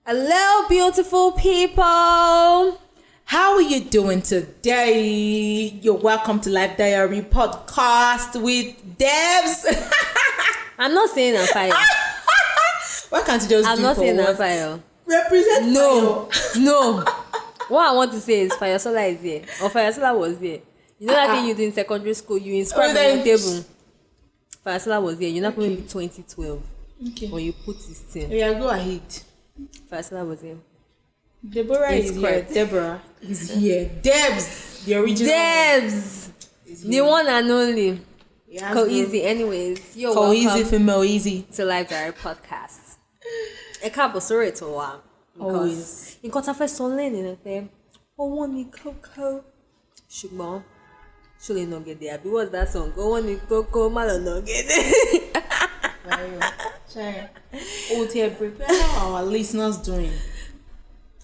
Hello, beautiful people. How are you doing today? You're welcome to Life Diary Podcast with Debs. I'm not saying I'm fire. Why can't you just I'm do not for saying I'm once? fire. Represent No, fire. no. What I want to say is Fire Sola is here. Or Fire Sola was here. You know that thing you did in secondary school? You inscribed on your table. Fire Sola was here. You're not going to be 2012. Okay. When you put this thing. Yeah, go ahead. Fire Sola was here. Deborah is here. Deborah is here. Debs, the original. Debs! The one and only. Yes, Co-easy. Anyways, you're Co-easy, welcome female easy. to Life Diary Podcast. Ẹ káàbọ̀ sórí ètò wa. Because nǹkan tá a fẹ́ sọ lẹ́nu ni pé owó ni kókó ṣùgbọ́n ṣó lè nà gẹ̀dẹ̀ àbí what's that song? Owó ni kókó má lọ nà gẹ̀dẹ̀. Oh, prepare how our listeners doing.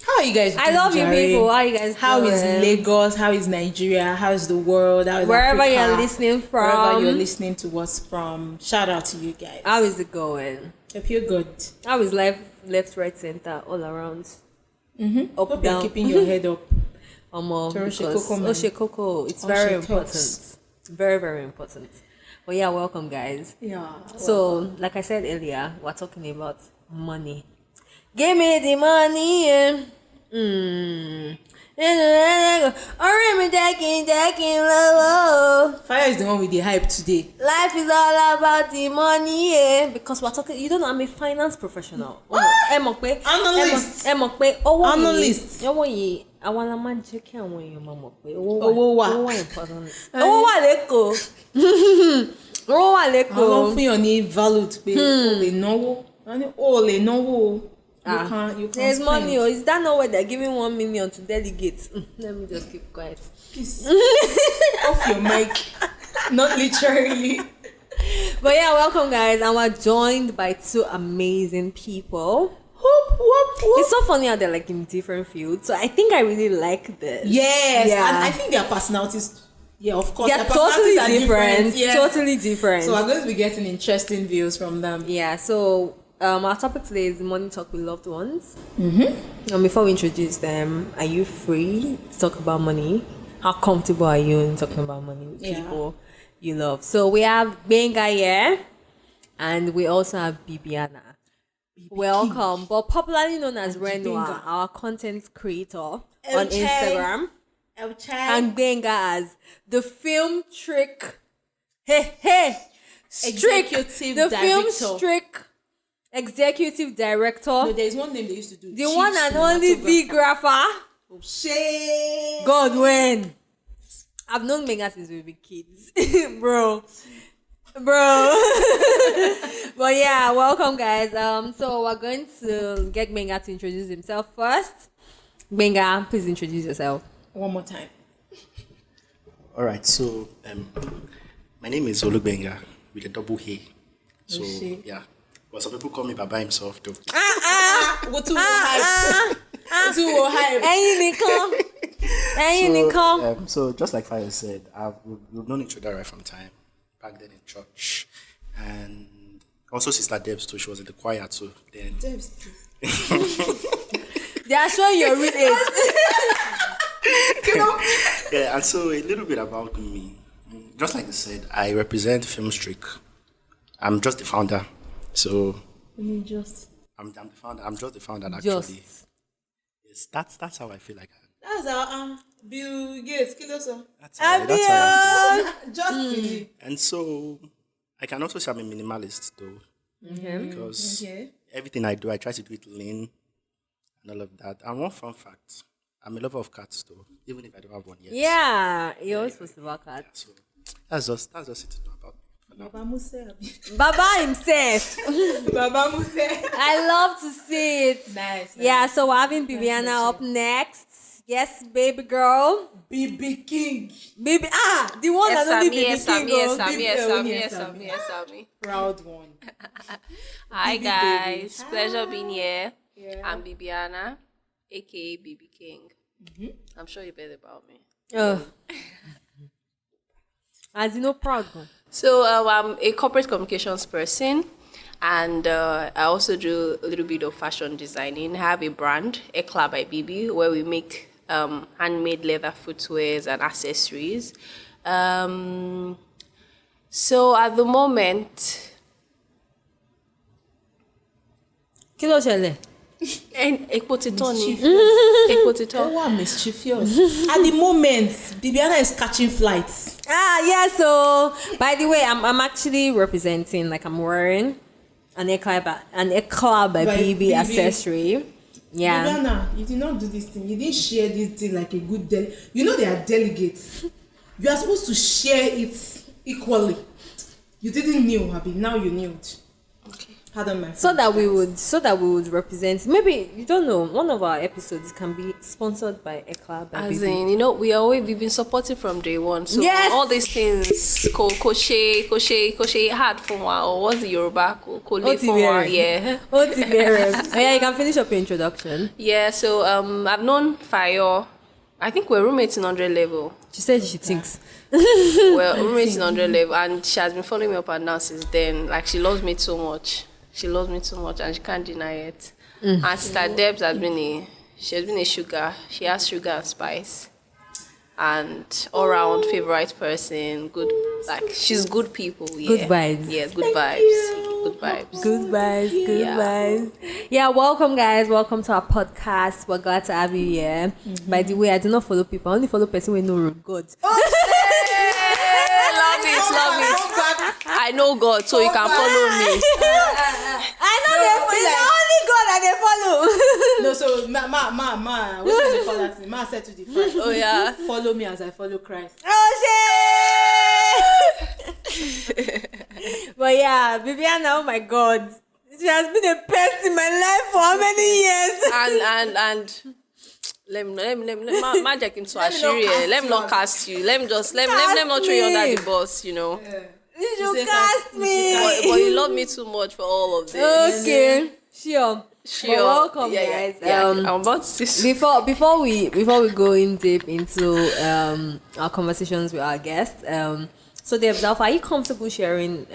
How are you guys doing? I love you Jerry? people. How are you guys doing? How is Lagos? How is Nigeria? How is the world? How is Wherever Africa? you're listening from. Wherever you're listening to us from. Shout out to you guys. How is it going? Hope you're good. How is life left, right, center, all around? Up, Hope down. you're keeping your head up. Oshekoko, it's very important. Very, very important. But yeah, welcome guys. Yeah. So, like I said earlier, we're talking about money. Give me the money. Fire is the one with the hype today. Life is all about the money, because we're talking. You don't know, I'm a finance professional. Analyst. Analyst. Owó yìí, àwa la máa ń jẹ́ kí àwọn èèyàn máa mọ̀ pé owó wà important. Owó wà lẹ́kọ̀ọ́. Owó wà lẹ́kọ̀ọ́. Àwọn fún yàn ní value pé o lè náwó. O lè náwó. You can't There's spend. money. Is that not why they're giving 1 million to delegates? Let me just keep quiet. Please. Off your mic. Not literally. But yeah, welcome guys, and we're joined by two amazing people. Whoop, whoop, whoop. It's so funny how they're like in different fields. So I think I really like this. Yes, Yeah. and I think their personalities, of course, They're their totally personalities are different. Yes. Totally different. So we're going to be getting interesting views from them. Yeah, so our topic today is money talk with loved ones. And before we introduce them, are you free to talk about money? How comfortable are you in talking about money with people you love? So we have Gbenga here, and we also have Bibiana. Welcome, but popularly known as Renwa, our content creator on Instagram, and Gbenga as the film trick. Executive the film director. trick executive director. No, there is one name they used to do. The one and only videographer. Oh, shit. Godwin. I've known Gbenga since we were kids. Bro. But yeah, welcome guys. So we're going to get Gbenga to introduce himself first. Gbenga, please introduce yourself. One more time. All right, so my name is Bibiana with a double A. So yeah, but some people call me Baba himself though. Go to hype. To hype. So just like Fire said, we've known each other right from time back then in church, and also Sister Debs too. She was in the choir too. Then Debs. They are showing your real age. yeah, and so a little bit about me. Just like I said, I represent Filmstreak. I'm just the founder. So I'm the founder. I'm just the founder actually. Yes, that's how I feel like. That's our Bill Gates. That's how I feel. Just And so I can also say I'm a minimalist though. Because everything I do, I try to do it lean and all of that. And one fun fact, I'm a lover of cats though, even if I don't have one yet. Yeah, you're always supposed to work hard. So that's just it to know about me. Baba Musa. Baba himself. Baba Musa. I love to see it. Nice. Yeah, so we're having Bibiana up next. Yes, baby girl. BB King. Baby, the one that only BB King. Yes. Proud one. Hi guys, pleasure being here. Yeah. I'm Bibiana, aka BB King. I'm sure you've heard about me. As you know, proud one. So I'm a corporate communications person, And I also do a little bit of fashion designing. I have a brand, Ekla by Bibi, where we make handmade leather footwears and accessories. So at the moment, Kí ló ṣẹlẹ̀? Mischievous. At the moment, Bibiana is catching flights. Yeah, so by the way, I'm actually representing, like I'm wearing an Ekla by Bibi accessory. Yeah. Bibiana, you did not do this thing. You didn't share this thing like a good you know they are delegates. You are supposed to share it equally. You didn't knew, Abby. Now you knew it. Okay. Pardon my So that we would represent. Maybe you don't know. One of our episodes can be sponsored by Ekla by As Bibi. in, we've been supporting from day one. So Yes! all these things, koshe, hard for or what's the Yoruba? Kole for yeah. Oh, yeah, you can finish up your introduction. Yeah, so I've known Fayo. I think we're roommates in 100 level. She said she thinks. We're roommates in 100 level, and she has been following me up and down since then. Like, she loves me so much. She loves me so much, and she can't deny it. And Sister Debs has been a sugar. She has sugar and spice. And all-round favorite person. Good, like, she's good people. Yeah. Good vibes. Yeah, good vibes. Good vibes. Good vibes, good Yeah. vibes. Yeah, welcome guys. Welcome to our podcast. We're glad to have you here. By the way, I do not follow people. I only follow person with no road. God. Love it. I know God, so you can follow me. I know only God that they follow. No, so what's the call that thing? Ma said to the friend, Oh yeah. follow me as I follow Christ. Oh shit! But yeah, Bibiana, oh my God. She has been a pest in my life for how many years? And let me magic into Ashiri. Let me not cast you. Let me not throw you under the bus, you know. You should cast me. But you love me too much for all of this. Okay, sure. But welcome, guys. I'm about to see. Before we go in deep into our conversations with our guests, so Debs, are you comfortable sharing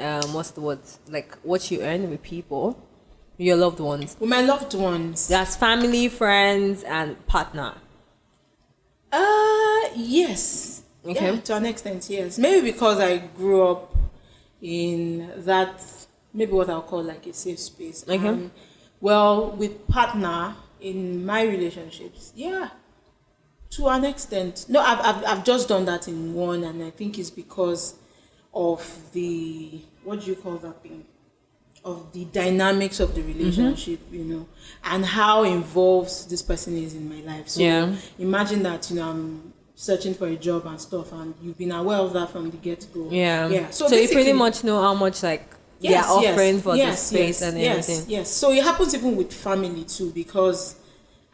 what you earn with people, your loved ones? With my loved ones. That's family, friends, and partner. Yes. Okay. Yeah, to an extent, yes. Maybe because I grew up in that, maybe what I'll call like a safe space. Okay. With partner in my relationships, yeah, to an extent. No, I've just done that in one, and I think it's because of the, what do you call that thing? Of the dynamics of the relationship, you know, and how involved this person is in my life. So imagine that, I'm searching for a job and stuff, and you've been aware of that from the get-go. Yeah. So you pretty much know how much they're offering for the space and everything. Yes. So it happens even with family too, because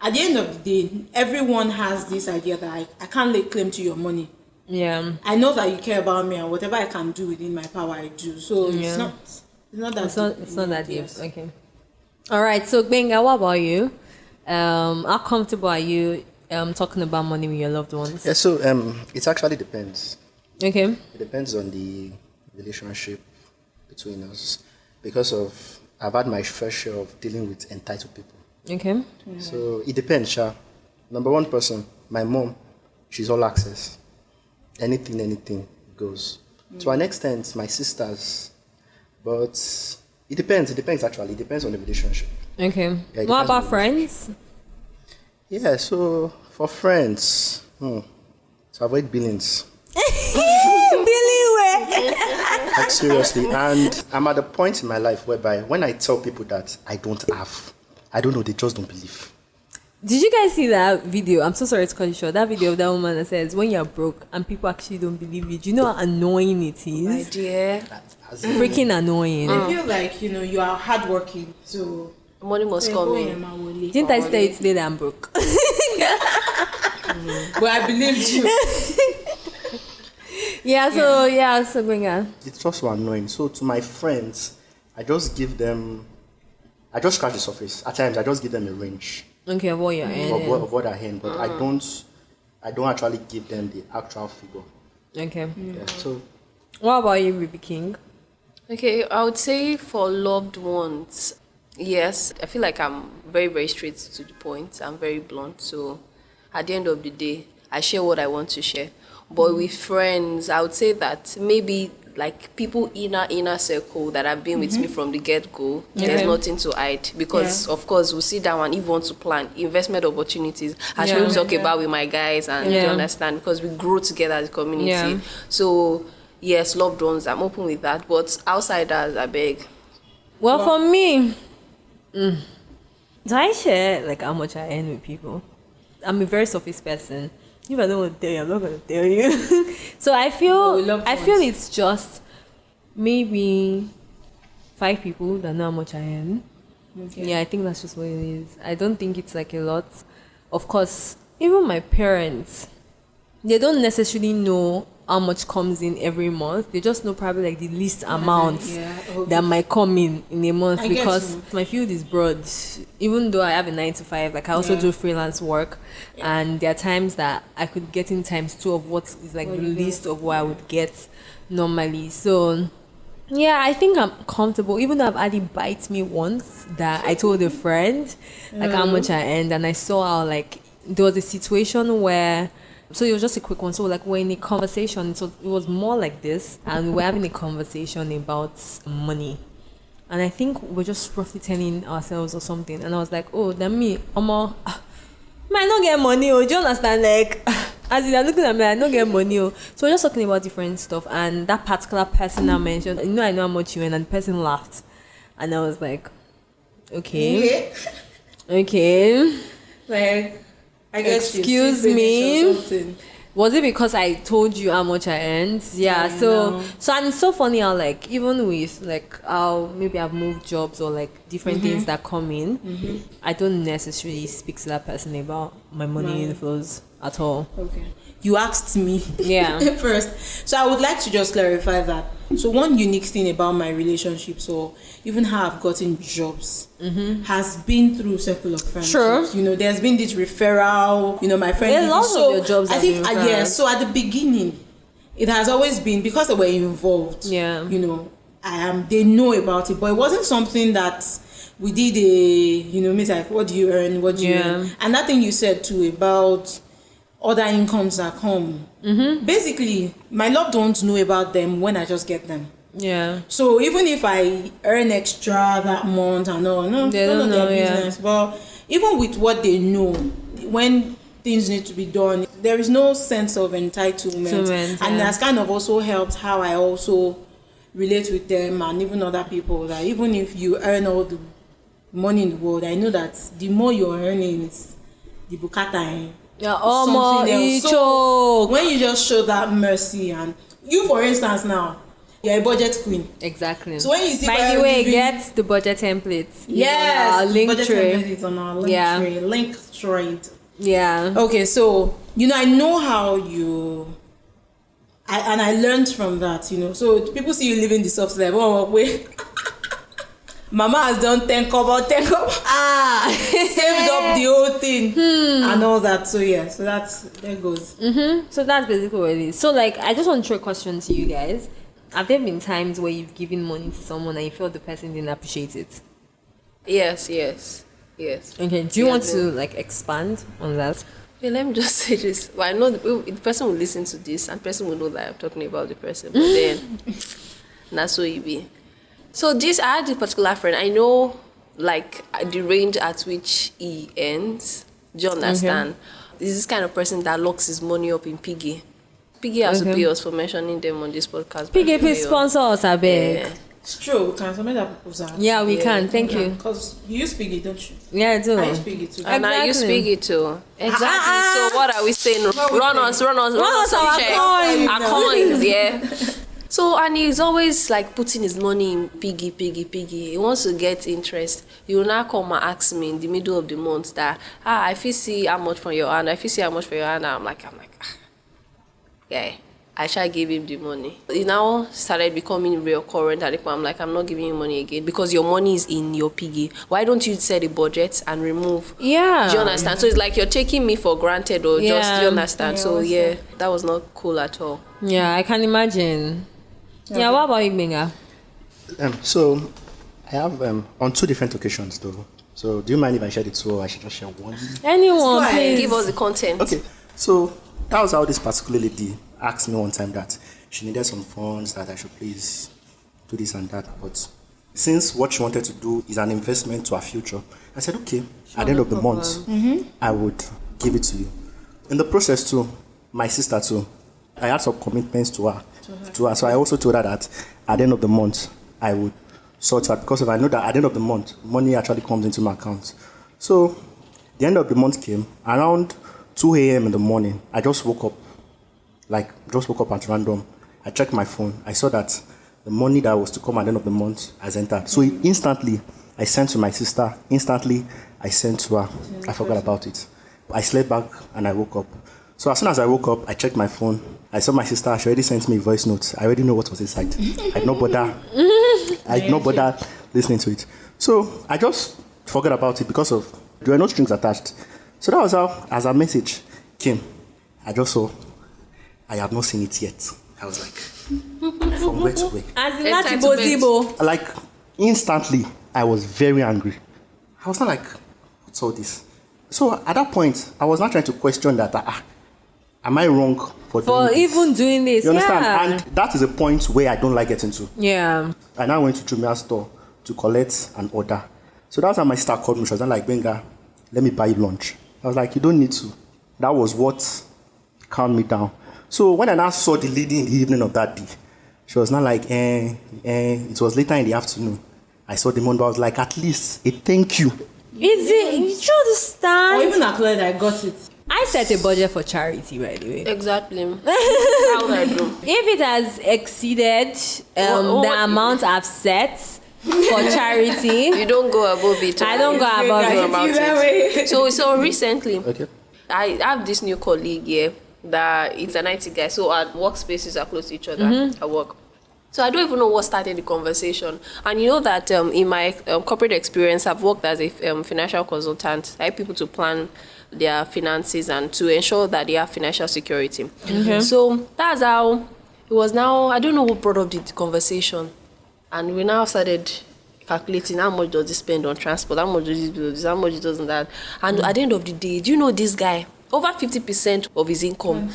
at the end of the day, everyone has this idea that I can't lay claim to your money. Yeah. I know that you care about me, and whatever I can do within my power, I do. So it's not that it's not that deep. Okay. All right. So Gbenga, what about you? How comfortable are you talking about money with your loved ones? Yeah, so it actually depends. Okay. It depends on the relationship between us, because I've had my fair share of dealing with entitled people. Okay. So it depends, Sha. Number one person, my mom, she's all access. Anything goes. To an extent, my sisters, but it depends actually. It depends on the relationship. Okay. Yeah, What about friends? Yeah, so for friends, to avoid billings. Like seriously, and I'm at a point in my life whereby when I tell people that I don't have, I don't know, they just don't believe. Did you guys see that video? I'm so sorry to cut you short. That video of that woman that says when you're broke and people actually don't believe you. Do you know how annoying it is? My dear. Freaking annoying. I feel like, you are hardworking, so Money must come in. Didn't I say it today that I'm broke? Well, I believed you. So Gbenga. It's also annoying. So to my friends, I just scratch the surface. At times, I just give them a range. Okay, of what you're earning. Of what I earn, but I don't actually give them the actual figure. Okay. Yeah. So What about you, Bibi King? Okay, I would say for loved ones, yes, I feel like I'm very, very straight to the point. I'm very blunt. So at the end of the day, I share what I want to share. But with friends, I would say that maybe like people inner circle that have been with me from the get-go, there's nothing to hide. Because of course we'll sit down and if we want to plan investment opportunities, I should talk about with my guys and you understand, because we grow together as a community. Yeah. So yes, loved ones, I'm open with that. But outsiders, I beg. Well, for me, do I share like how much I earn with people? I'm a very surface person. If I don't want to tell you, I'm not going to tell you. So I feel it's just maybe 5 people that know how much I earn. Okay. Yeah, I think that's just what it is. I don't think it's like a lot. Of course, even my parents, they don't necessarily know how much comes in every month. They just know probably like the least amount that might come in a month, because my field is broad. Even though I have a 9 to 5, like I also do freelance work, and there are times that I could get in times 2 of what is like the least of what I would get normally. So yeah, I think I'm comfortable, even though I've had it bite me once that I told a friend like how much I earned, and I saw how like there was a situation where, so it was just a quick one. So like we're in a conversation, so it was more like this, and we're having a conversation about money, and I think we're just roughly telling ourselves or something, and I was like, oh, then me, I not get money, oh, do you understand? Like, as you're looking at me, I don't get money, oh. So we're just talking about different stuff, and that particular person I mentioned, I know how much you earn, and the person laughed, and I was like, okay, Like, I guess excuse me, was it because I told you how much I earned? Yeah, so and it's so funny how like even with like how maybe I've moved jobs or like different things that come in, I don't necessarily speak to that person about my money inflows at all. Okay. You asked me first. So I would like to just clarify that. So one unique thing about my relationships, or even how I've gotten jobs, has been through circle of friendships. Sure. You know, there's been this referral, you know, my friend. Yeah, lots of your jobs I think, so at the beginning, it has always been, because they were involved, you know, they know about it, but it wasn't something that we did like, what do you earn? What do you earn? And that thing you said too about other incomes that come. Basically, my loved ones know about them when I just get them. Yeah. So even if I earn extra that month and all, they don't know their business. But even with what they know, when things need to be done, there is no sense of entitlement. And that's kind of also helped how I also relate with them and even other people, that even if you earn all the money in the world, I know that the more you're earning, it's the bukata. So when you just show that mercy, and you, for instance, now you're a budget queen. Exactly. So when you see, by the way, get the budget templates. Yes, link budget tray. template is on our link tray. Link trade. Yeah. Okay, so I know how you. I learned from that, So people see you living the soft life. Oh, wait. Mama has done 10 kobo. Saved up the whole thing and all that. So yeah, so there goes. So that's basically what it is. So like, I just want to throw a question to you guys. Have there been times where you've given money to someone and you felt the person didn't appreciate it? Yes. Okay, do you want to like expand on that? Okay, let me just say this. Well, I know the person will listen to this and the person will know that I'm talking about the person, but then that's so it be. So I had this particular friend. I know, like, the range at which he ends. Do you understand? This is this kind of person that locks his money up in Piggy. Piggy has to pay us for mentioning them on this podcast. Piggy, please sponsor us, I beg. Yeah. It's true. Can submit that proposal? Yeah, we can. Thank you. Because you use Piggy, don't you? Yeah, I do. I use Piggy too. And I use Piggy too. Exactly. So what are we saying? Run us our coins, yeah. So, and he's always like putting his money in Piggy. He wants to get interest. He will now come and ask me in the middle of the month that, I feel see how much from your hand. I'm like, yeah, I shall give him the money. He now started becoming real current. I'm like, I'm not giving you money again because your money is in your Piggy. Why don't you set a budget and remove? Yeah. Do you understand? Yeah. So it's like you're taking me for granted do you understand? Yeah, so that was not cool at all. Yeah, I can imagine. Yeah, what about you, Gbenga? So I have on 2 different occasions though. So do you mind if I share the 2 or I should just share one? Anyone, please. Give us the content. Okay, so that was how this particular lady asked me one time that she needed some funds, that I should please do this and that. But since what she wanted to do is an investment to her future, I said, okay, at the end of the month, I would give it to you. In the process too, my sister too, I had some commitments to her. So I also told her that at the end of the month, I would sort her, because if I know that at the end of the month, money actually comes into my account. So the end of the month came, around 2 a.m. in the morning, I just woke up at random. I checked my phone. I saw that the money that was to come at the end of the month has entered. So instantly, I sent to my sister. Instantly, I sent to her. I forgot about it. I slept back and I woke up. So as soon as I woke up, I checked my phone. I saw my sister. She already sent me voice notes. I already know what was inside. I did not bother listening to it. So I just forgot about it because there were no strings attached. So that was how, as a message came, I just saw, I have not seen it yet. I was like, from where to where? As in that Zibo. Like, instantly, I was very angry. I was not like, what's all this? So at that point, I was not trying to question that, am I wrong for doing this? Even doing this, you understand? yeah. And that is a point where I don't like getting to. Yeah. I now went to Jumia store to collect an order. So that's how my sister called me. She was like, Gbenga, let me buy you lunch. I was like, you don't need to. That was what calmed me down. So when I now saw the lady in the evening of that day, she was not like, it was later in the afternoon. I saw the money, but I was like, at least a thank you. Is it? You understand? Or even applaud, I got it. I set a budget for charity, by the way. Exactly. How would I do? If it has exceeded the amount I've set for charity, You don't go above it. I don't go above it. So recently, Okay. I have this new colleague here that is an IT guy. So our workspaces are close to each other at work. So I don't even know what started the conversation. And you know that in my corporate experience, I've worked as a financial consultant. I help people to plan their finances and to ensure that they have financial security. So that's how it was. Now I don't know who brought up the conversation, and we now started calculating how much does he spend on transport, how much does he do this, how much he does that. And at the end of the day, do you know this guy? Over 50% of his income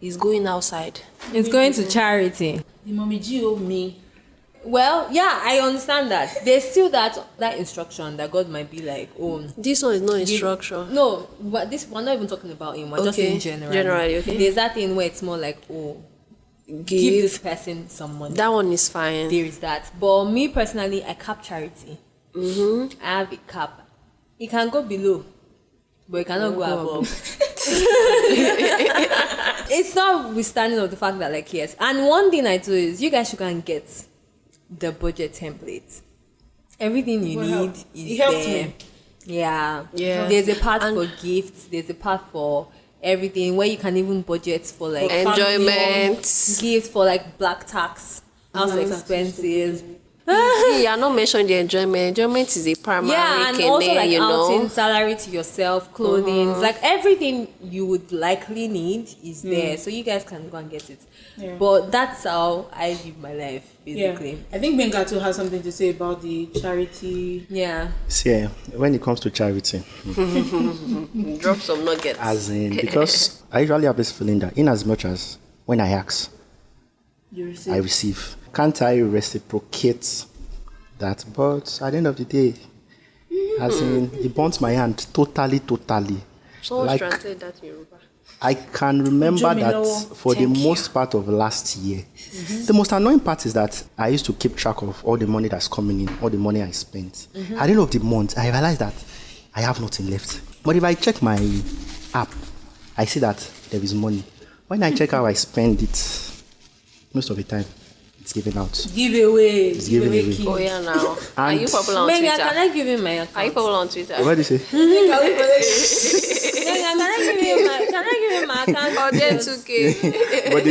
is going outside. It's going to charity. The mommy G owe me. Well, yeah, I understand that. There's still that instruction that God might be like, oh, This one is not instruction. no, but we're not even talking about him. We're just in general. Generally, okay. There's that thing where it's more like, oh, give this person some money. That one is fine. There is that. But me personally, I cap charity. I have a cap. It can go below, but it cannot go above. It's not withstanding of the fact that, like, yes. And one thing I do is, you guys should go and get the budget template. Everything you need is there. Yeah. There's a part for gifts. There's a part for everything where you can even budget for like enjoyment, gifts for like black tax, house expenses. Yeah, not mentioning the enjoyment. Enjoyment is a primary. Yeah, and also like you outing, know, salary to yourself, clothing, like everything you would likely need is there. So you guys can go and get it. Yeah. But that's how I live my life, basically. Yeah. I think Gbenga too has something to say about the charity. Yeah. See, when it comes to charity, drop some nuggets. as in, because I usually have this feeling that in as much as when I ask, I receive. Can't I reciprocate that? But at the end of the day, as in, it burns my hand totally. Someone like, translate that to Yoruba. I can remember that for the most part of last year. The most annoying part is that I used to keep track of all the money that's coming in, all the money I spent. At the end of the month, I realized that I have nothing left. But if I check my app, I see that there is money. When I check how I spend it, most of the time, it's given out. Giveaway. It's given away. Oh yeah, now. Are you popular on Maybe Twitter? can I give you my account? Are you popular on Twitter? What do you say? Can I give you my account? Oh, then 2K. but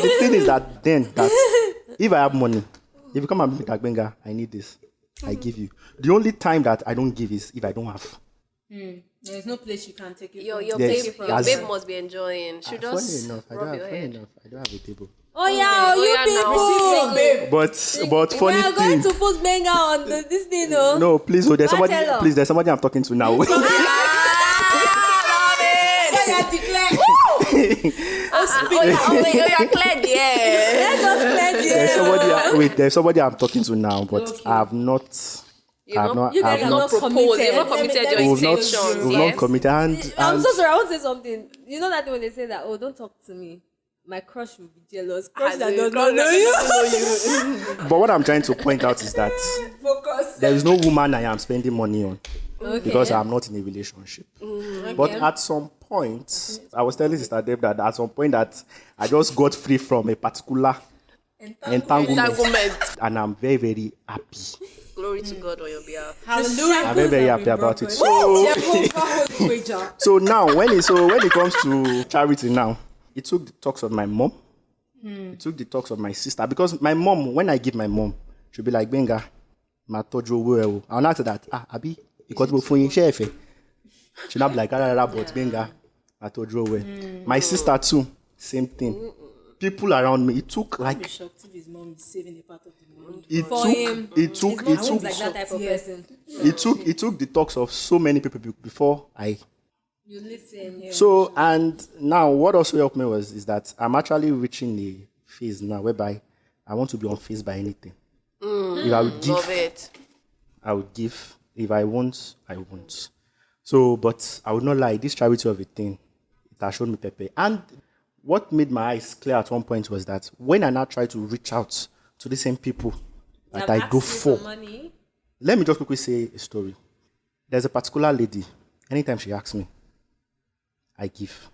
the thing is that if I have money, if you come and meet Gbenga, I need this, I give you. The only time that I don't give is if I don't have. There's no place you can take it. Your Yes. babe must be enjoying. She Funny just enough, I rub don't your have, head. I don't have a table. Oh yeah, you people. But funny We are going thing. to put Gbenga on this thing, no? No, please, there's somebody. Bachelor. Please, there's somebody I'm talking to now. Love it. You're cleared, yeah. Let us clear the There's somebody I'm talking to now, but I have not. You I've not. guys I've are not. not proposed. You've not committed. committed your We've not. intentions. We've not committed. I'm And so sorry. I want to say something. You know that when they say that, oh, don't talk to me. My crush will be jealous. Crush that does not know you. but what I'm trying to point out is that Focus. there is no woman I am spending money on Okay. because I'm not in a relationship. But at some point, I was telling Sister Deb that at some point that I just got free from a particular entanglement, and I'm very, very happy. Glory to God on your behalf. Hallelujah. I'm very, very happy about it. So now, when it comes to charity now, it took the talks of my mom. It took the talks of my sister. Because my mom, when I give my mom, she'll be like, Gbenga, ma tojo wo. I'll ask her that, Abi, because we're for chef. She'll not be like, but Gbenga, ma tojo wo. My sister too, same thing. People around me, it took like... I'd be shocked if his mom is saving a part of the money. It took like that type of person. it took the talks of so many people before I... You listen. Yeah. So, and now what also helped me is that I'm actually reaching a phase now whereby I want to be unfazed by anything. If I would give, Love it. I would give. If I won't, I won't. So, but I would not lie, this charity of a thing, it has shown me Pepe. And what made my eyes clear at one point was that when I now try to reach out to the same people that I go for, let me just quickly say a story. There's a particular lady, anytime she asks me, I give.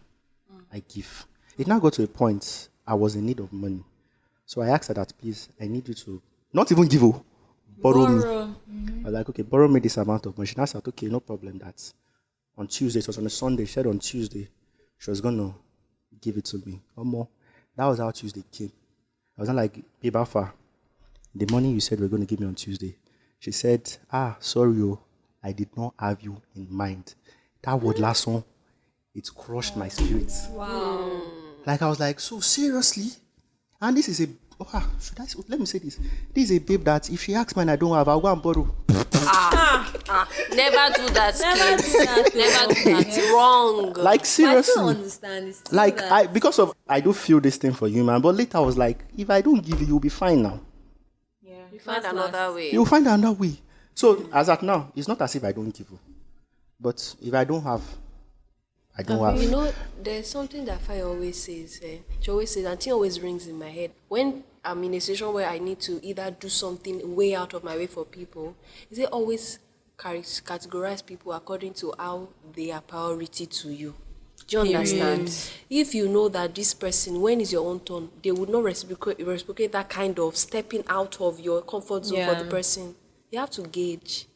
It now got to a point I was in need of money. So I asked her that, please, I need you to not even give, borrow me. I was like, okay, borrow me this amount of money. She now said, okay, no problem. That's on Tuesday. It was on a Sunday. She said on Tuesday she was going to give it to me. Or more. That was how Tuesday came. I was not like, babe, how far? The money you said you were going to give me on Tuesday. She said, sorry, I did not have you in mind. That word last one, it crushed my spirit. Wow. Like I was like, so seriously? And this is let me say this. This is a babe that if she asks me and I don't have, I'll go and borrow. Never do that. Never do that. It's wrong. Like seriously. I still understand. It's still Like that. I do feel this thing for you, man. But later I was like, if I don't give you, you'll be fine now. Yeah. You find another way. You'll find another way. So as at now, it's not as if I don't give you. But if I don't have, I don't have. You know, there's something that Faye always says. She always says, and it always rings in my head. When I'm in a situation where I need to either do something way out of my way for people, is it always categorize people according to how they are priority to you? Do you understand? If you know that this person, when is your own turn, they would not reciprocate that kind of stepping out of your comfort zone for the person. You have to gauge.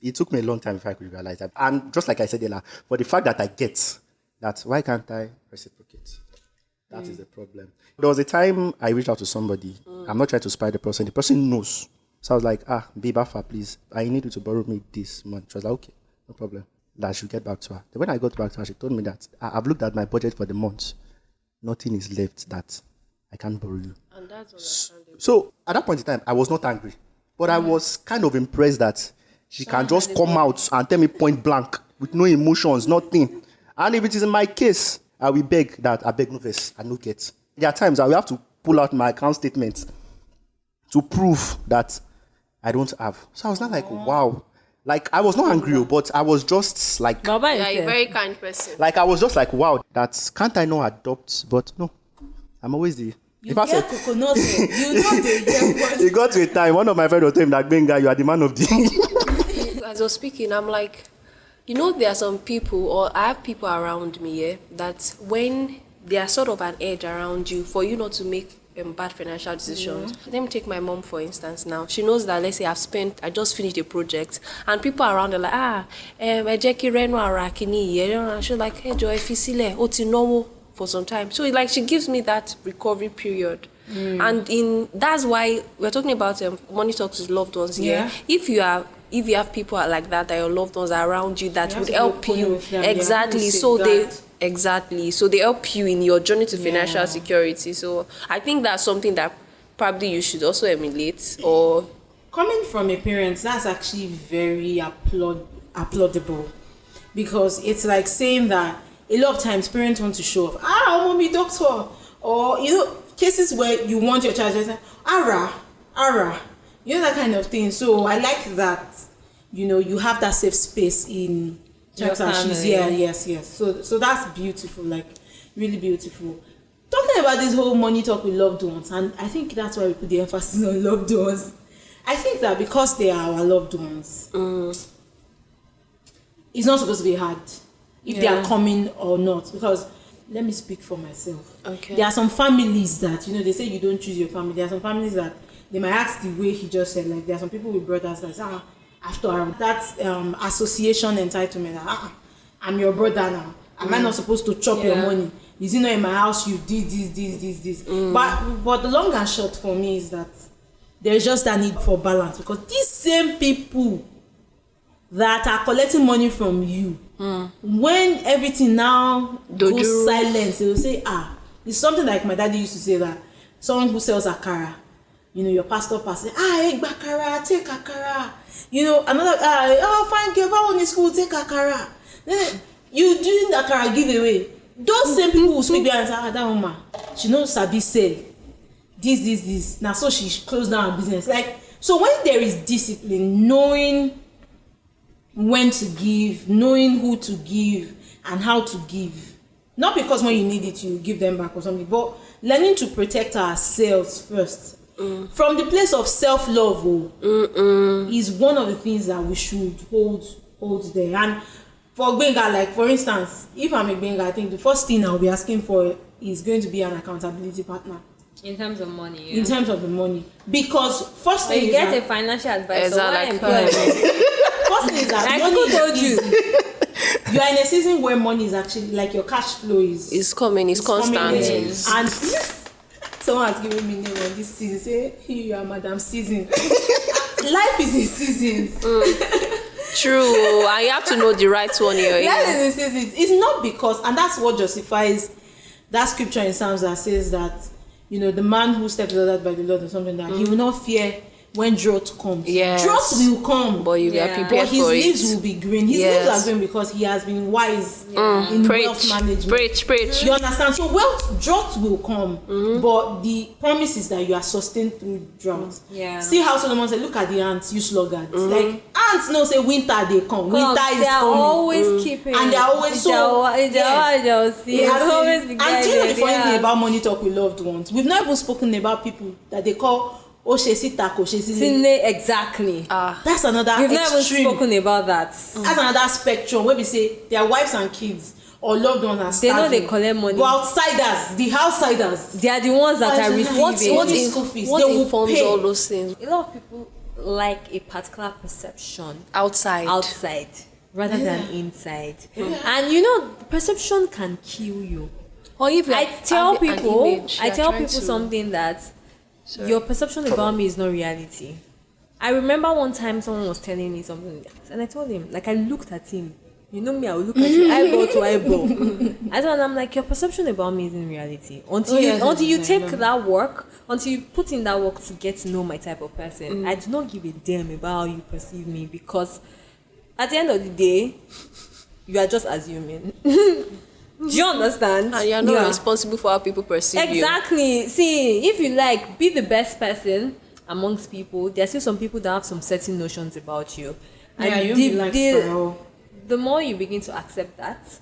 It took me a long time before I could realize that. And just like I said earlier, for the fact that I get that, why can't I reciprocate? That is the problem. There was a time I reached out to somebody. I'm not trying to spy the person. The person knows. So I was like, babe, Alpha, please, I need you to borrow me this month. She was like, okay, no problem. That I should get back to her. Then when I got back to her, she told me that I've looked at my budget for the month. Nothing is left that I can't borrow you. And that's understandable. So at that point in time, I was not angry. But I was kind of impressed that she can just come out and tell me point blank with no emotions, nothing. And if it is in my case, I will beg that I beg no verse, I no get. There are times I will have to pull out my account statement to prove that I don't have. So I was not like, wow. Like, I was not angry, but I was just like... Baba Yeah, you're a very kind person. Like, I was just like, wow, that can't I not adopt? But no, I'm always the... Coconut, you know the It got to a time, one of my friends was telling me that, Gbenga, you are the man of the... As I was speaking, I'm like, you know, there are some people, or I have people around me, that when they are sort of an edge around you, for you not to make bad financial decisions. Let me take my mom, for instance, now. She knows that, let's say, I just finished a project, and people around are like, Ejeki Reno Arakini, she's like, hey, Joy, Fisile, Otinowo, for some time. So, like, she gives me that recovery period. And that's why we're talking about money talks with loved ones here. If you have people like that your loved ones are around you that would help you, exactly, so Exactly. So they help you in your journey to financial security. So I think that's something that probably you should also emulate. Or coming from a parent, that's actually very applaudable, because it's like saying that a lot of times parents want to show off. I want to be doctor, or cases where you want your child to say ara, that kind of thing. So I like that. You have that safe space in your family. Yes. So that's beautiful, like really beautiful. Talking about this whole money talk with loved ones, and I think that's why we put the emphasis on loved ones. I think that because they are our loved ones, it's not supposed to be hard if they are coming or not. Because let me speak for myself. Okay. There are some families that they say you don't choose your family. There are some families that they might ask the way he just said. Like there are some people with brothers that say, after that association entitlement. I'm your brother now. Am I not supposed to chop your money? Is it not in my house? You did this. But the long and short for me is that there's just a need for balance, because these same people that are collecting money from you, when everything now goes silent, they will say, it's something like my daddy used to say, that someone who sells akara, your pastor passes, egg bakara, take akara. Another, fine girl, I want to school, take akara. Then you doing the akara giveaway. Those same people will speak behind and say, that woman, she knows sabi sell. This. Now, so she closed down her business. Like, so when there is discipline, knowing when to give, knowing who to give, and how to give. Not because when you need it, you give them back or something, but learning to protect ourselves first. From the place of self-love is one of the things that we should hold there. And for Gbenga, like for instance, if I'm a Gbenga, I think the first thing I'll be asking for is going to be an accountability partner. In terms of money. In terms of the money. Because first thing you get a financial advisor. First thing is that money told you. You are in a season where money is actually, like your cash flow is coming, it's constant. And someone has given me name on this season. Say, you are Madam Season. Life is in seasons. True. And you have to know the right one you're in. Life is in seasons. It's not because, and that's what justifies that scripture in Psalms that says that, the man who steps ordered by the Lord or something, that he will not fear when drought comes. Yes. Drought will come, but you are prepared for it. But his leaves will be green. His leaves are green because he has been wise in wealth management. Preach. You understand? So drought will come, but the promise is that you are sustained through drought. See how Solomon said, look at the ants, you sluggards. Like ants know say winter they come. Winter is coming. They are always keeping. And they are always so. And do you know the funny thing about money talk with loved ones? We've not even spoken about people that they call exactly. That's another You've extreme. never spoken about that. That's another spectrum where we say their wives and kids or loved ones are starving. They know they collect money. But outsiders, the outsiders, they are the ones that are receiving. What informs all those things? A lot of people like a particular perception outside rather than inside. And perception can kill you. Or if I tell people something that your perception about me is not reality. I remember one time someone was telling me something, and I told him, like I looked at him. You know me, I will look at you eyeball to eyeball. And I'm like, your perception about me isn't reality. Until you take that work, until you put in that work to get to know my type of person, I do not give a damn about how you perceive me, because at the end of the day, you are just assuming. Do you understand? And you're not responsible for how people perceive you. Exactly. See, if you be the best person amongst people, there are still some people that have some certain notions about you. And the more you begin to accept that,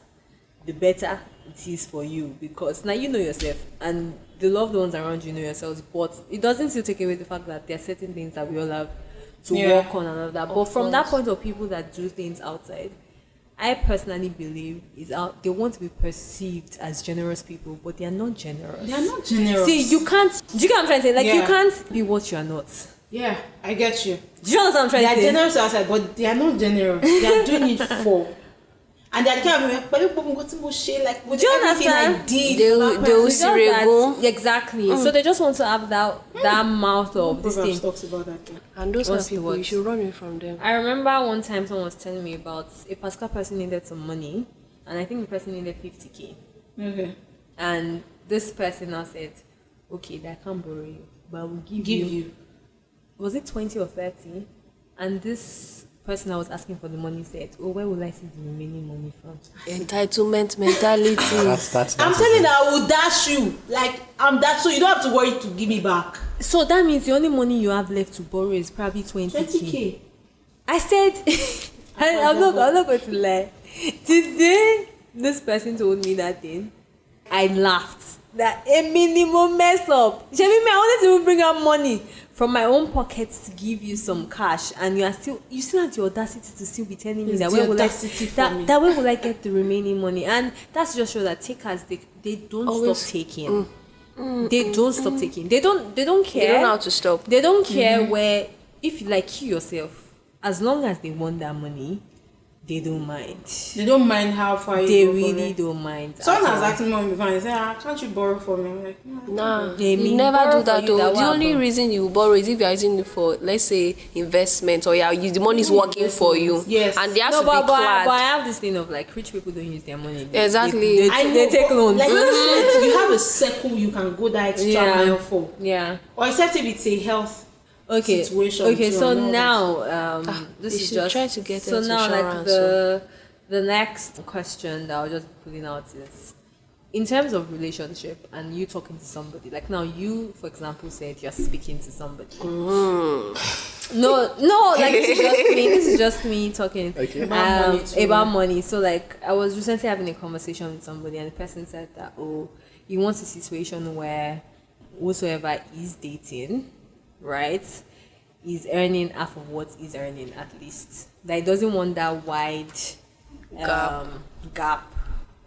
the better it is for you, because now you know yourself and the loved ones around you know yourselves. But it doesn't still take away the fact that there are certain things that we all have to work on and all that. But from that point of people that do things outside, I personally believe they want to be perceived as generous people, but they are not generous. They are not generous. See, you can't. Do you get what I'm trying to say? You can't be what you are not. Yeah, I get you. Do you understand what I'm trying to say? They are generous outside, but they are not generous. They are doing it for. And they are kind of like, do you understand? They will see exactly. So they just want to have that mouth of this thing. Talks about that. And those are people you should run away from them. I remember one time someone was telling me about a particular person needed some money, and I think the person needed 50K. Okay. And this person now said, okay, I can't borrow you, but I will give you. Was it 20 or 30? And this person I was asking for the money said, oh, where will I see the remaining money from? Entitlement mentality. That's I'm telling you, I will dash you. Like, I'm dash, so you don't have to worry to give me back. So that means the only money you have left to borrow is probably 20K. I said, I'm not going to lie. Today, this person told me that thing. I laughed. That a minimum mess up. I wanted to bring out money from my own pockets to give you some cash, and you still have the audacity to still be telling me that where will I get the remaining money? And that's just show that takers they don't stop taking. They don't stop taking. They don't care. They don't know how to stop. They don't care where, if you like you yourself, as long as they want that money, they don't mind. They don't mind how far you They go really don't mind. Someone has asked me before and said, can't you borrow from me? I'm like, Nah, They you mean never borrow do that for you, though. that The what only happen? reason you borrow is if you are using it for, let's say, investment, or the money is working for you. Yes. And they have No, to but be glad. I have this thing of like rich people don't use their money. Exactly. They take loans. Like you said, you have a circle you can go that extra mile for. Yeah. Or except if it's a health situation. Okay, too, so and all now they this is should just try to get so into now like insurance, the next question that I'll just be putting out is, in terms of relationship and you talking to somebody, like now you, for example, said you're speaking to somebody. No, like this is just me talking about money. So like I was recently having a conversation with somebody, and the person said that, oh, he wants a situation where whosoever is dating, right, is earning half of what he's earning at least. That he doesn't want that wide gap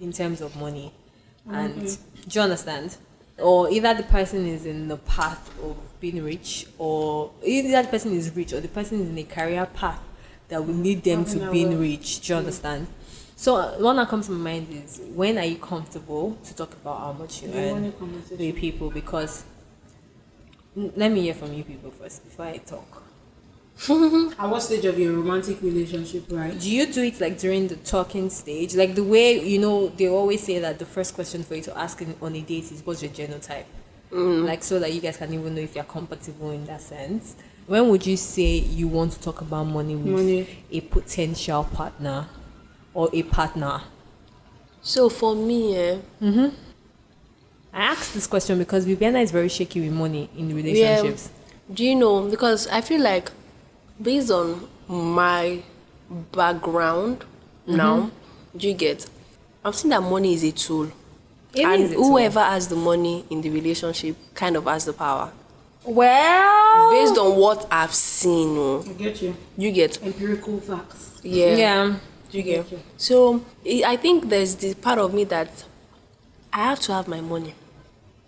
in terms of money. And do you understand? Or either the person is in the path of being rich, or either the person is rich, or the person is in a career path that will lead them to being rich. Do you understand? So one that comes to my mind is, when are you comfortable to talk about how much you earn with people? Because let me hear from you people first before I talk. At what stage of your romantic relationship, right? Do you do it like during the talking stage? Like the way, they always say that the first question for you to ask on a date is, what's your genotype? Like, so that you guys can even know if you're compatible in that sense. When would you say you want to talk about money with a potential partner or a partner? So for me, I asked this question because Bibiana is very shaky with money in relationships. do you know, because I feel like, based on my background now, do you get? I'm saying that money is a tool. And whoever has the money in the relationship kind of has the power. Well, Based on what I've seen. I get you. You get? Empirical facts. yeah. You get? So, I think there's this part of me that I have to have my money.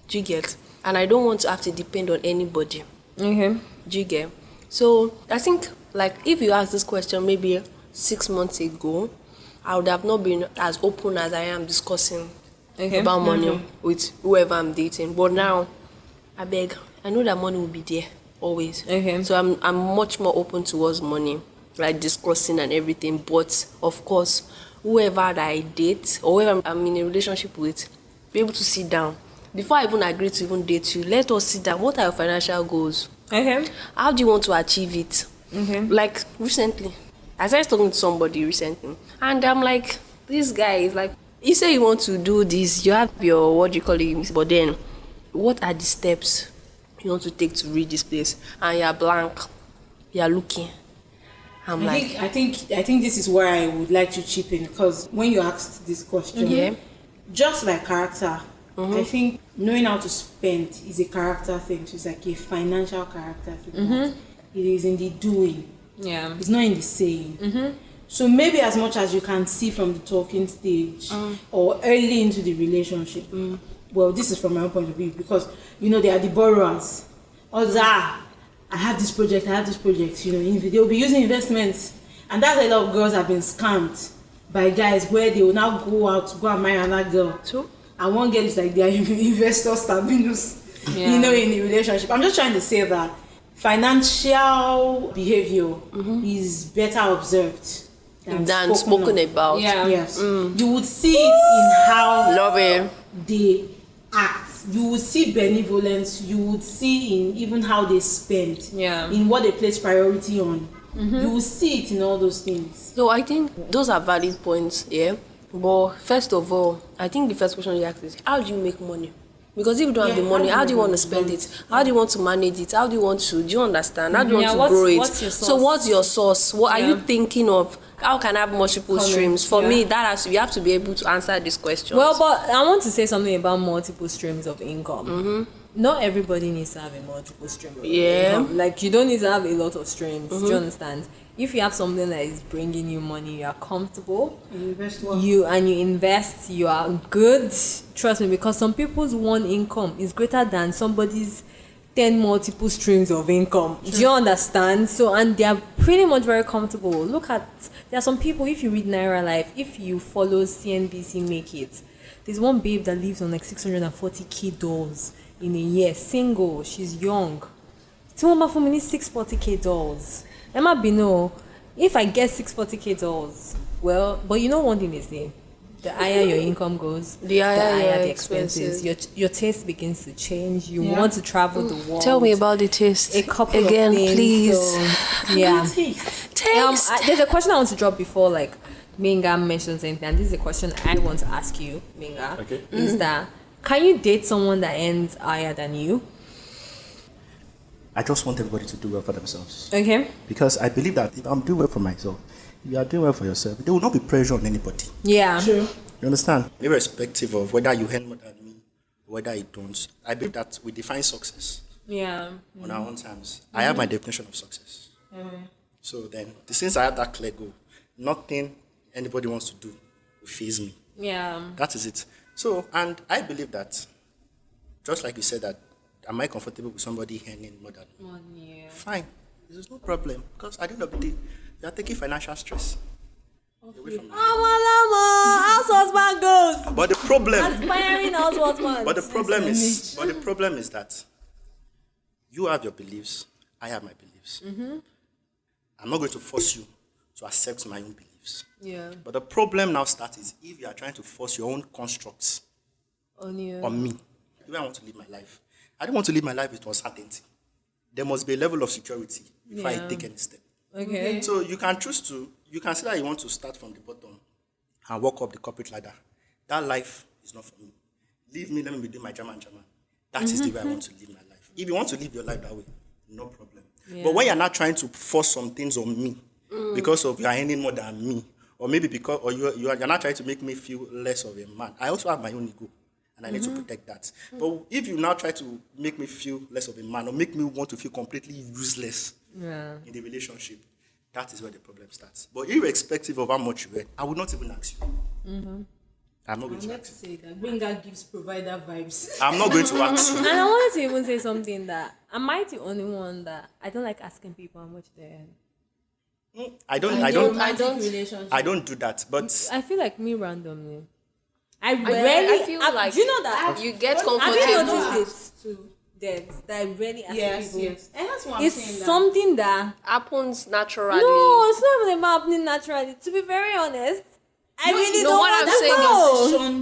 Do you get? And I don't want to have to depend on anybody. Okay. Do you get? So I think, like, if you asked this question maybe 6 months ago, I would have not been as open as I am discussing about money with whoever I'm dating. But now, I know that money will be there always. Okay. So I'm much more open towards money, like discussing and everything. But of course, whoever that I date or whoever I'm in a relationship with, be able to sit down. Before I even agree to even date you, let us sit down. What are your financial goals? Okay. How do you want to achieve it? Okay. Like recently, I started talking to somebody recently, and I'm like, this guy is like, you say you want to do this, you have your, what do you call it, but then what are the steps you want to take to reach this place? And you're blank, you're looking. I think this is where I would like to chip in, because when you asked this question, just like character, I think knowing how to spend is a character thing. So it's like a financial character thing. It is in the doing. Yeah. It's not in the saying. So maybe as much as you can see from the talking stage or early into the relationship, well, this is from my own point of view, because they are the borrowers. I have this project, they'll be using investments, and that's a lot of girls have been scammed by guys where they will now go out to go and marry another girl. So, and one girl is like their investor stabilus, in the relationship. I'm just trying to say that financial behavior is better observed than spoken about. Yeah. Yes. You would see it in how Love it. they act. You would see benevolence. You would see in even how they spend. Yeah. In what they place priority on. You will see it in all those things. So I think those are valid points, yeah. But first of all, I think the first question you ask is, how do you make money? Because if you don't have the money, how do you want to spend it? How do you want to manage it? How do you want to, do you understand? How do you want to grow it? What's your source? So what's your source? What are you thinking of? How can I have multiple streams? For me, you have to be able to answer this question. Well, but I want to say something about multiple streams of income. Not everybody needs to have a multiple stream of income. Like, you don't need to have a lot of streams. Do you understand? If you have something that is bringing you money, you are comfortable, you invest, you are good. Trust me, because some people's one income is greater than somebody's 10 multiple streams of income. Do you understand? So, and they are pretty much very comfortable. Look at, there are some people, if you read Naira Life, if you follow CNBC Make It, there's one babe that lives on like $640K in a year, single, she's young. Someone for me $640K. Emma Bino, if I get $640K, well, but you know one thing they say, the higher your income goes, the higher the expenses. Your taste begins to change. You want to travel the world. Tell me about the taste. A couple again, of things, please. So, yeah. Taste. There's a question I want to drop before like Gbenga mentions anything, and this is a question I want to ask you, Gbenga. Okay. Is that, can you date someone that earns higher than you? I just want everybody to do well for themselves. Okay. Because I believe that if I'm doing well for myself, if you are doing well for yourself, there will not be pressure on anybody. Yeah. True. You understand? Irrespective of whether you earn more than me or whether you don't, I believe that we define success Yeah. on our own terms. I have my definition of success. So then, since I have that clear goal, nothing anybody wants to do will faze me. Yeah. That is it. So, and I believe that, just like you said that, am I comfortable with somebody earning more than me? 1 year. Fine. There's no problem. Because at the end of the day, you are taking financial stress away from me. House husband goes. But the problem, Aspiring house husband. but the problem is that you have your beliefs, I have my beliefs. I'm not going to force you to accept my own beliefs. Yeah. But the problem now starts is if you are trying to force your own constructs On you. on me, the way I want to live my life. I don't want to live my life with uncertainty. There must be a level of security before I take any step. Okay. So you can choose to, you can say that you want to start from the bottom and walk up the corporate ladder. That life is not for me. Leave me, let me be doing my German. That is the way I want to live my life. If you want to live your life that way, no problem. Yeah. But when you're not trying to force some things on me because of you are earning more than me, or maybe because or you're not trying to make me feel less of a man. I also have my own ego. And I need to protect that. But if you now try to make me feel less of a man or make me want to feel completely useless in the relationship, that is where the problem starts. But irrespective of how much you earn, I would not even ask you. I'm not going to ask you. Say that Gbenga gives provider vibes. I'm not going to ask you. And I wanted to even say something that, am I the only one that I don't like asking people how much they earn? I don't do that. But I feel like me randomly. I feel like do you know that? You get Have you comfortable. noticed this too? Debs that I really ask people. Yes. And that's what I'm It's saying. something that Happens naturally. no, it's not even about happening naturally. To be very honest, I really no, don't what want I'm to saying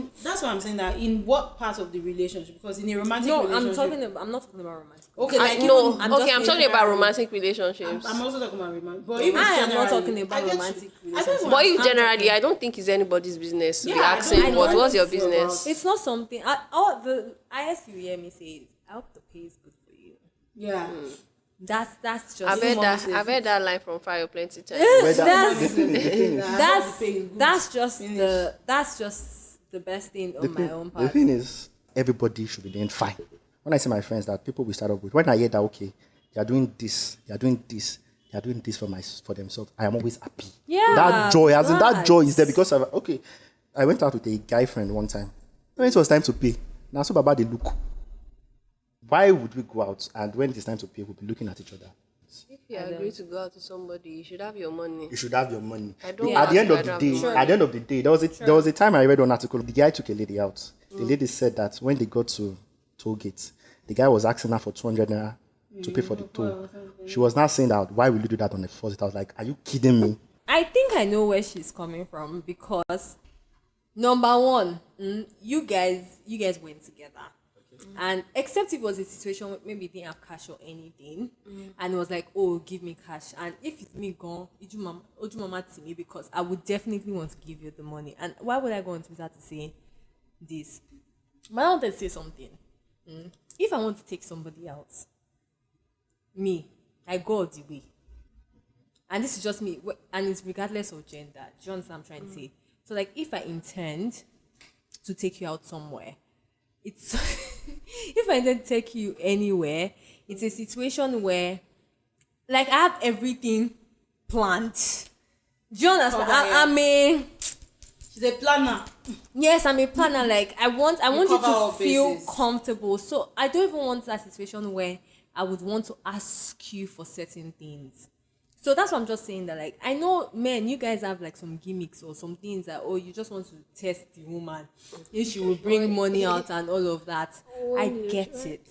know. That's what I'm saying, that in what part of the relationship? Because in a romantic No, relationship, I'm not talking about romantic. okay, like No, I'm okay, just I'm saying talking about generally. romantic relationships. I'm also talking about romantic. But I am not talking about romantic relationships. But if generally, I don't think it's anybody's business to be Yeah, I asking don't what's your think so, business. It's not something. The highest you hear me say is, I hope the pay is good for you. Yeah. That's just. I've heard that line from Fire plenty times. That's just the best thing on my own the part. thing is, everybody should be doing fine. When I say my friends that people we start up with, when I hear that, okay, they are doing this, they are doing this for themselves, I am always happy. Yeah, That joy, as in that right. joy is there because I went out with a guy friend one time. When it was time to pay, now so baba they look. Why would we go out and when it is time to pay, we'll be looking at each other? If you agree to go out to somebody, you should have your money. You should have your money. I don't At the end of want the to day, have at the end of the day, there was a time I read one article. The guy took a lady out. The lady said that when they got to toll gate, the guy was asking her for 200 naira to pay for the toll. She was now saying that, why will you do that on the first? I was like, are you kidding me? I think I know where she's coming from because number one, you guys went together. And except if it was a situation where maybe you didn't have cash or anything, and it was like, oh, give me cash. And if it's me gone, Oju mama to me because I would definitely want to give you the money. And why would I go on Twitter to say this? But I want to say something. If I want to take somebody out, I go all the way. And this is just me, and it's regardless of gender. Do you understand what I'm trying to say? So, like, if I intend to take you out somewhere, it's if I intend to take you anywhere, it's a situation where, like, I have everything planned. Do you understand? She's a planner. Yes, I'm a planner. Like, I want you to feel bases. comfortable. So I don't even want that situation where I would want to ask you for certain things. So that's what I'm just saying, that like I know men, you guys have like some gimmicks or some things that you just want to test the woman if she will bring money out and all of that. I get it.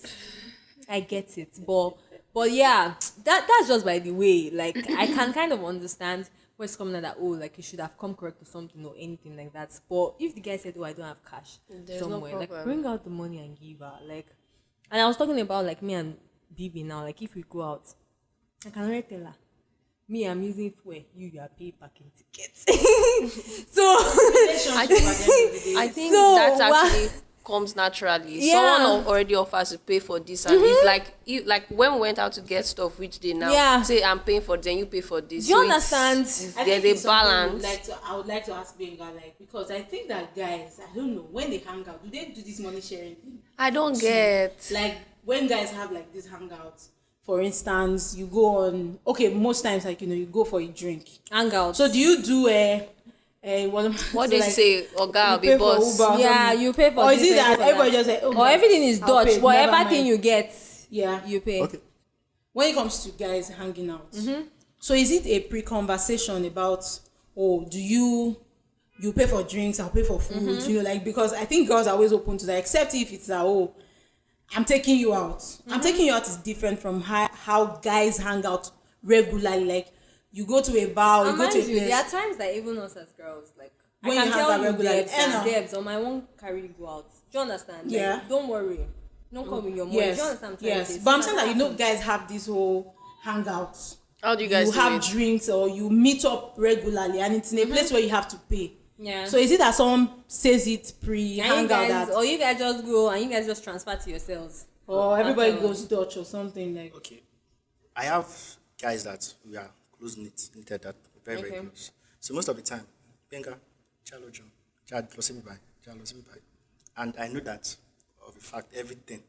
But yeah, that's just by the way. Like I can kind of understand where it's coming at that, like you should have come correct or something or anything like that. But if the guy said, I don't have cash somewhere, no like problem. bring out the money and give her. Like, and I was talking about like me and Bibi now, like if we go out, I can already tell her, I'm using fuel, you are paying parking tickets. So I think So, that actually comes naturally. Yeah. Someone already offers to pay for this, and it's like when we went out to get stuff, which day now? Yeah. Say I'm paying for, then you pay for this. Do you So understand? There's a balance. I would like to ask Benga, like, because I think that guys, I don't know, when they hang out, do they do this money sharing thing? I don't get. Like when guys have like this hangouts, for instance, you go on, most times, like, you go for a drink. Hangout. So do you do What they say, Oga, I'll be pay for boss. Uber or Yeah, something? you pay for Or is this, it that you pay for everybody that. just like, Or everything is I'll Dutch, pay, but never everything mind. you get, Yeah. you pay. Okay. When it comes to guys hanging out, so is it a pre-conversation about, do you pay for drinks, I'll pay for food, like, because I think girls are always open to that, except if it's that, I'm taking you out. I'm taking you out is different from how guys hang out regularly. Like, you go to a bar, you go to a place. There are times that even us as girls, like, When I you can hang tell out you regularly, Debs, on my own carry you go out. Do you understand? Like, Yeah. don't worry. Don't come with your money. Do you understand what I'm trying to say? But I'm So saying that, guys have this whole hangouts. How do you guys You do have it? drinks or you meet up regularly, and it's in a place where you have to pay. Yeah. So is it that someone says it and pre-hangout that, or you guys just go and you guys just transfer to yourselves? or everybody Okay. goes Dutch or something like? Okay. I have guys that we are knitted, that very, very Okay. close. So most of the time, Benga, Chalo John, Chad, Closimi by, and I know that of the fact everything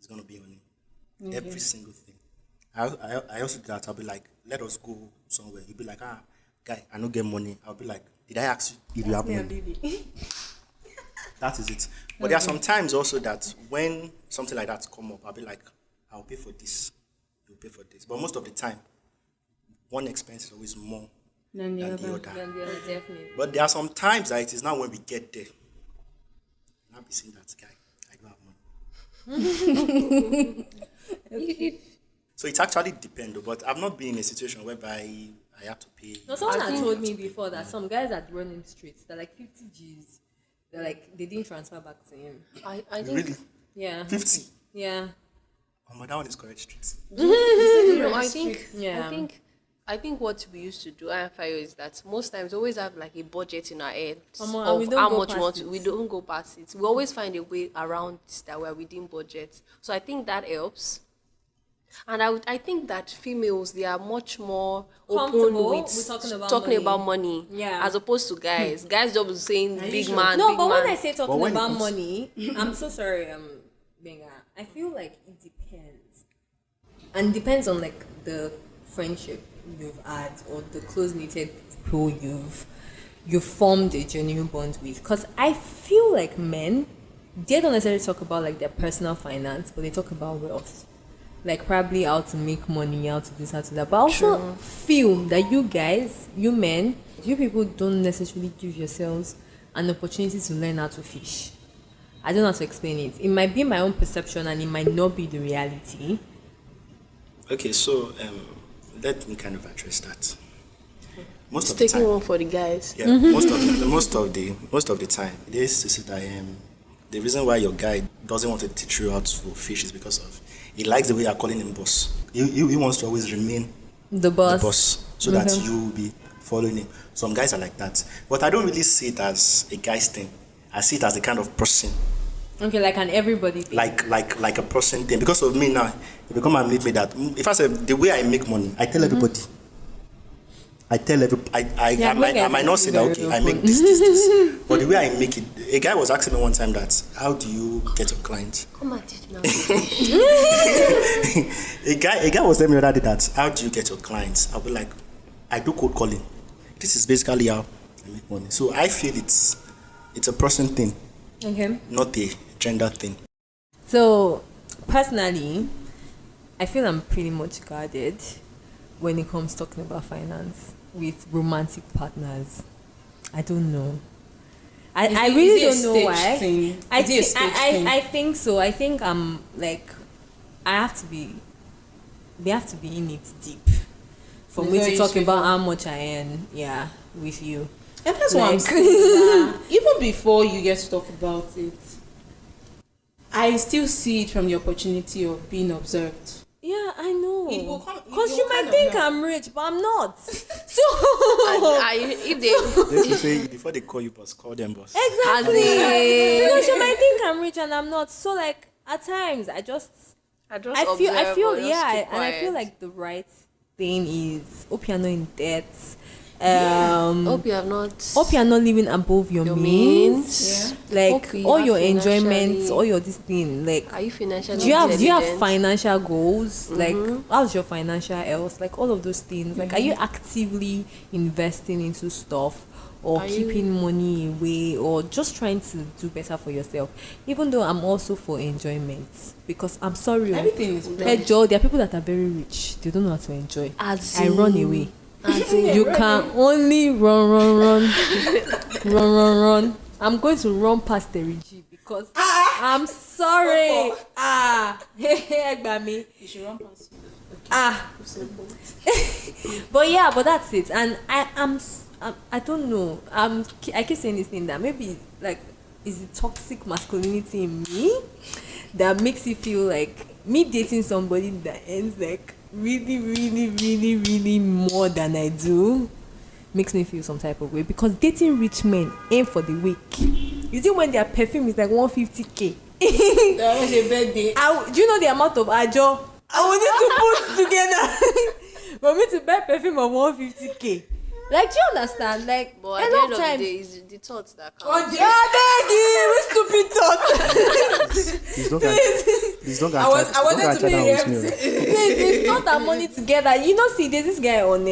is going to be on you. Every single thing. I also do that. I'll be like, let us go somewhere. You'll be like, guy, I don't get money. I'll be like, did I ask you if you have money? That is it. But there are some times also that when something like that come up, I'll be like, I'll pay for this. You'll pay for this. But most of the time, one expense is always more Than the than other. the other. Then the other, definitely. But there are some times that it is now when we get there. Now be seeing that guy, I don't have money. So it actually depends, but I've not been in a situation whereby I have to pay. No, someone I had think told I me have to pay. before that some guys are running streets. They're like 50 G's. They're like, they didn't transfer back to him. I think Really? Yeah. 50? Yeah. Oh, my, that one is correct street. Yeah. I think what we used to do, I and Fayo, is that most times we always have like a budget in our head And we of don't how go much we past want to. it. We don't go past it. We always find a way around that we're within budget. So I think that helps. And I think that females, they are much more Comfortable open with with talking about money. Yeah. As opposed to guys. Guys just saying you big sure? man, No, big but man. when I say talking when it about comes- money, I'm so sorry, Benga. I feel like it depends. And depends on like the friendship you've had or the close knitted people you've formed a genuine bond with. Because I feel like men, they don't necessarily talk about like their personal finance, but they talk about wealth. Like probably how to make money, how to this, how to that. But I also feel that you guys, you men, you people don't necessarily give yourselves an opportunity to learn how to fish. I don't know how to explain it. It might be my own perception and it might not be the reality. Okay, so let me kind of address that. most It's of the taking time. one for the guys. Yeah, most of the time, they used to say that the reason why your guy doesn't want to teach you how to fish is because of he likes the way you're calling him boss. He wants to always remain The boss. so that you will be following him. Some guys are like that, but I don't really see it as a guy's thing. I see it as a kind of person, Okay, like an everybody thing. like a person thing. Because of me now, you become and meet me that if I say the way I make money, I tell everybody. I might not say that, okay, I make this. But the way I make it, a guy was asking me one time that, how do you get your clients? Come and teach now. A guy was telling me the other day that, how do you get your clients? I'll be like, I do cold calling. This is basically how I make money. So I feel it's a person thing, Okay. not a gender thing. So, personally, I feel I'm pretty much guarded when it comes talking about finance with romantic partners. I don't know. I really don't know why. I think so. I think I'm like, they have to be in it deep for me to talk about how much I earn, with you. And that's what I'm saying. Even before you get to talk about it, I still see it from the opportunity of being observed. Yeah, I know. It will come. Because you might think I'm rich, but I'm not. So If They used to say before they call you boss, call them boss. exactly. Because you might think I'm rich and I'm not. So like at times I feel I feel like the right thing is hope you're not in debt. hope you are not living above your means. Yeah. Like Hope you all have your enjoyments, financially- all your this thing. Like Are you financially do you have intelligent? financial goals? Like how's your financial health? Like all of those things. Like are you actively investing into stuff or keeping money away or just trying to do better for yourself? Even though I'm also for enjoyment, because I'm sorry, Everything is hey Joe, there are people that are very rich. They don't know how to enjoy. As I run in- away. as in- You can only run. I'm going to run past the regime because I'm sorry. Egbami. You should run past. But that's it. And I don't know. I keep saying this thing that maybe like is it toxic masculinity in me that makes you feel like me dating somebody that ends like really more than I do makes me feel some type of way, because dating rich men ain't for the weak. You see, when their perfume is like 150k, That was a birthday. do you know the amount of ajo I will need to put together for me to buy perfume of 150k? Like, do you understand? Like, But at the end of the day, it's the thoughts that count. Stupid thought. Please don't I wanted to be here. Please thought that money together. You know, see, there's this guy on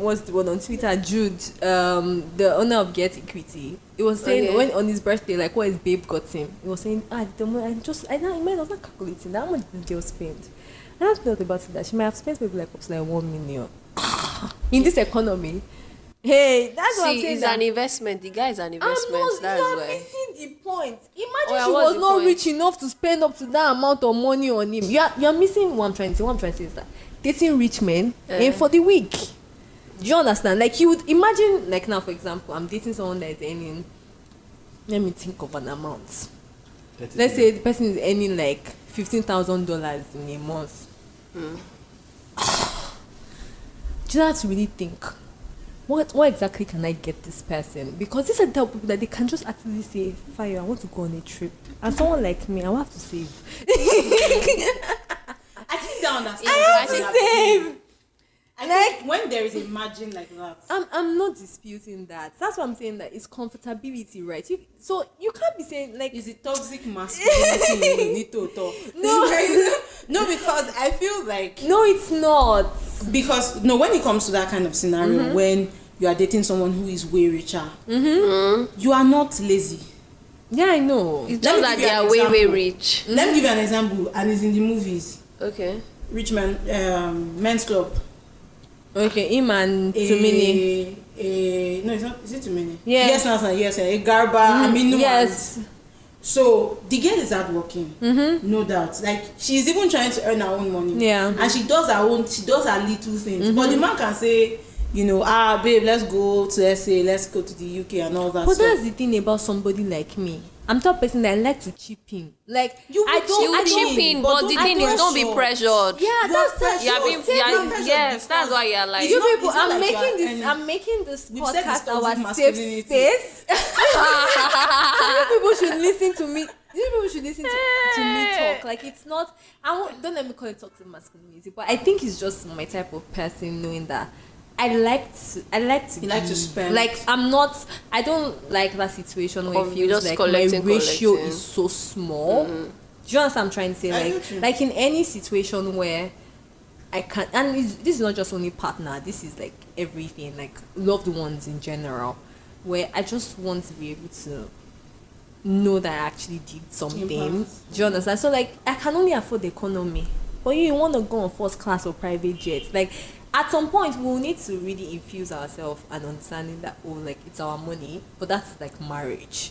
what's the one on Twitter, Jude, the owner of Get Equity. He was saying when on his birthday, like what his babe got him. He was saying, I was not calculating how much this girl spent. And I thought about it that she might have spent maybe like up to like 1 million in this economy. Hey, that's what I'm saying. It's an investment. The guy is an investment. That's you are why. missing the point. Imagine what's she was the not point? rich enough to spend up to that amount of money on him. You're missing what I'm trying to say. What I'm trying to say is that dating rich men ain't for the weak. Do you understand? Like you would imagine, like now, for example, I'm dating someone that is earning. Let me think of an amount. Let's say the person is earning like $15,000 in a month. Do you have to really think? What exactly can I get this person? Because these are the type of people that they can just actually say, Fire, I want to go on a trip. And someone like me, I will have to save. I think they understand. I have to save. I think when there is a margin like that, I'm not disputing that. That's what I'm saying, that it's comfortability, right? So you can't be saying like is it toxic masculinity you need to talk? No, because I feel like no, it's not. Because when it comes to that kind of scenario, when you are dating someone who is way richer, you are not lazy. Yeah, I know. It's Let just me that give you they an are way example. rich. Let me give you an example, and it's in the movies. Okay. Rich man, men's club. Okay, Iman Tumini. No, it's not. Is it Tumini? Yes. Yes. A Garba. Aminu. Yes. So the girl is hardworking, no doubt. Like she's even trying to earn her own money. Yeah. And she does her little things. But the man can say babe, let's go to SA, let's go to the UK and all that. But that's the thing about somebody like me. I'm the type of person that I like to chip in. Like I don't chip in, but the thing is, don't be pressured. Yeah, that's yes, that's why you're like. You people, I'm like I'm making this podcast toxic our safe masculinity. space. You people should listen to me. You people should listen to me talk. Like it's not. Don't let me call it toxic masculinity, but I think it's just my type of person, knowing that I like to. You like to spend. Like I don't like that situation where it feels just like my ratio is so small. Do you understand what I'm trying to say? Like in any situation where I can, and this is not just only partner. This is like everything, like loved ones in general, where I just want to be able to know that I actually did something. Do you understand? So like I can only afford the economy, but you want to go on first class or private jets. Like at some point we will need to really infuse ourselves and understanding that like it's our money, but that's like marriage.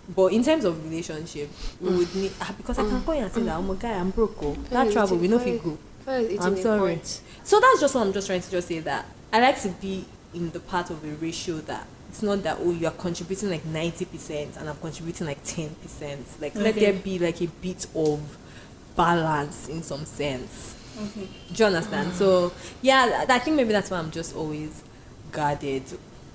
But in terms of relationship, we would need because I can call you and say that I'm a guy, I'm broke. That travel we know if you go. I'm sorry. So that's just what I'm just trying to just say, that I like to be in the part of a ratio that it's not that you are contributing like 90% and I'm contributing like 10%. Like let there be like a bit of balance in some sense. Okay. Do you understand? So yeah, I think maybe that's why I'm just always guarded.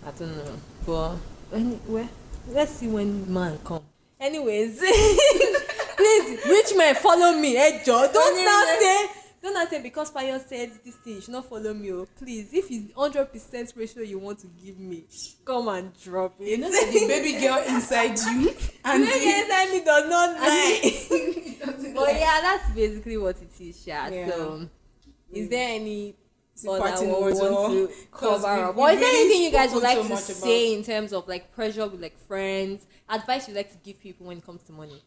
I don't know. But anyway, let's see when man come. Anyways, please, rich man, follow me. Hey, Joe, don't not say because Fire said this thing, you should not follow me. Oh, please, if it's 100% ratio you want to give me, come and drop it. You know that the baby girl inside you, and the baby inside me does not lie. But yeah, that's basically what it is, Sha. Yeah. So, is there any other parting one we words want to cover up? Or is there anything you guys would like to say in terms of like pressure with like friends, advice you like to give people when it comes to money?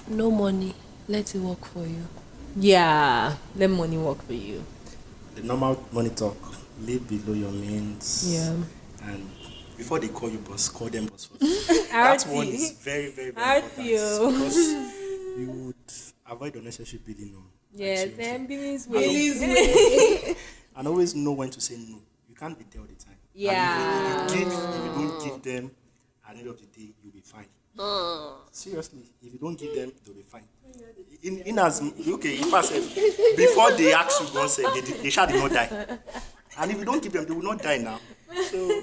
No money, let it work for you. Yeah, let money work for you. The normal money talk, live below your means. Yeah. And before they call you boss, call them boss first. That one is very, very, very important. Because you would avoid unnecessary bidding. Yes, and Billy's way. And always know when to say no. You can't be there all the time. Yeah. And if you don't give them, at the end of the day, you'll be fine. Seriously, if you don't give them, they'll be fine. If I say before they ask you, God said they shall not die, and if you don't give them, they will not die now. So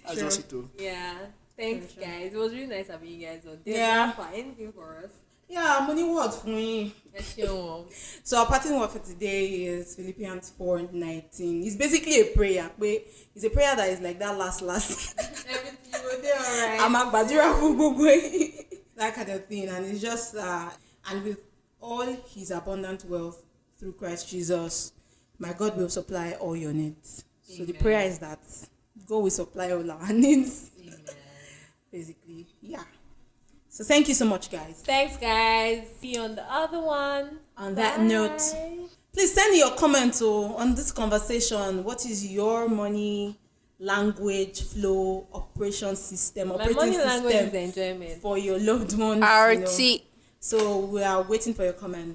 that's just it too. Yeah. Thanks, guys. It was really nice having you guys on. Yeah. Anything for us? Yeah, money word for me. So our parting word for today is Philippians 4:19. It's basically a prayer. It's a prayer that is like that last. everything you will do alright. I'm a badura for that kind of thing, and it's just and with all His abundant wealth through Christ Jesus, my God will supply all your needs. Amen. So the prayer is that God will supply all our needs. Amen. Basically, yeah. So thank you so much, guys. Thanks, guys. See you on the other one. On that note, please send your comments on this conversation. What is your money language flow operation system? My money language is enjoyment for your loved ones. RT. So we are waiting for your comments.